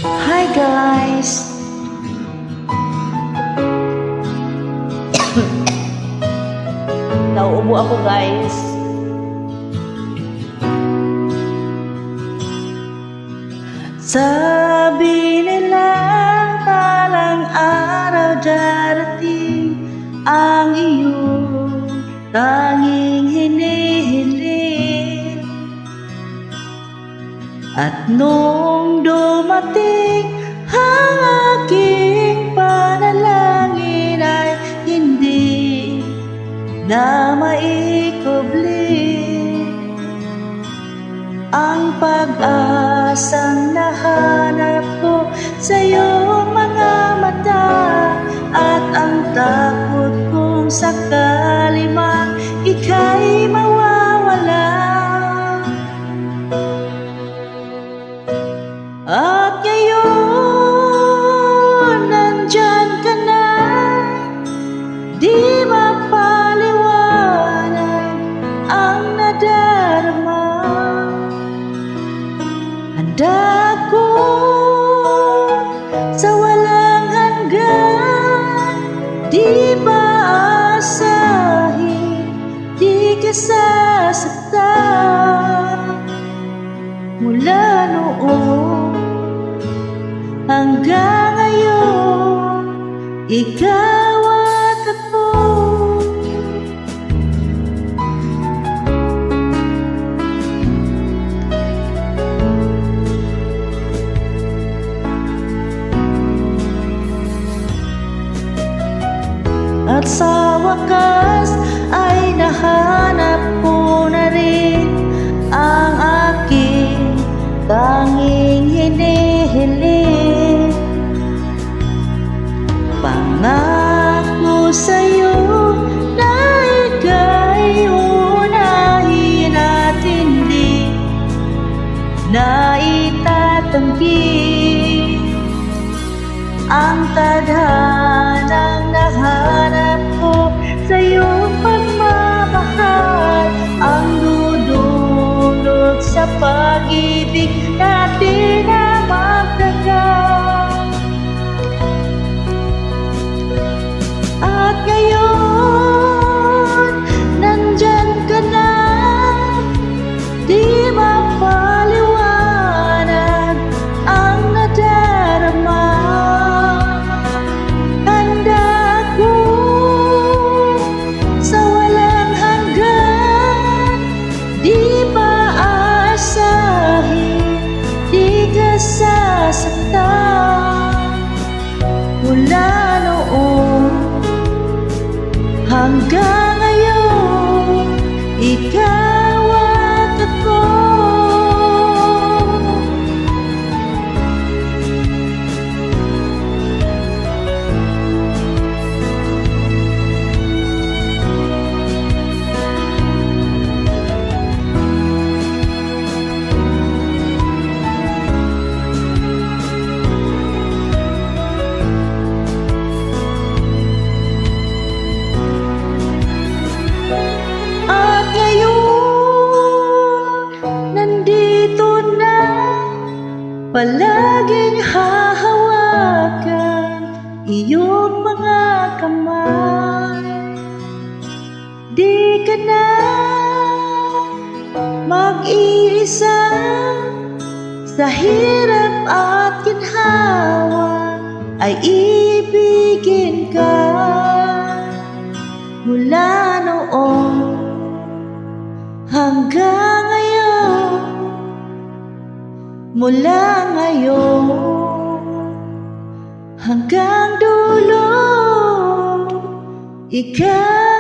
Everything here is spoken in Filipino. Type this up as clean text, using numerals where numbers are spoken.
Hi guys! Nauubo ako guys. Sabi nila balang araw darating ang iyong tanging hinihiling. At nung dumating ang aking panalangin ay hindi na maikubli ang pag-asang nahanap ko sa iyong mga mata, at ang takot kong sakali mang ika'y mawawala. At ngayon, nandyan ka na, di mapaliwanag ang nadarama. Handa ko sa walang hanggan, di maasahin, di ka sasaktan. Mula noon hanggang ngayon, ikaw at ako. At sa wakas ay nahanap ko na rin ang aking tanging hinihiling. Pangako sa'yo na ika'y unahin at hindi na itatanggi ang tadhanang nahanap ko sa iyong pagmamahal, ang dudulot sa pag-ibig natin na magtagal. At ngayon, nandyan ka na, di mapaliwanag ang nadarama. Sasaktan. Mula noon hanggang ngayon, ikaw at ako. Palaging hahawakan iyong mga kamay. Di ka na mag-iisa sa hirap at ginhawa, ay ibigin ka. Mula noon hanggang ngayon, mula ngayon hanggang dulo, ikaw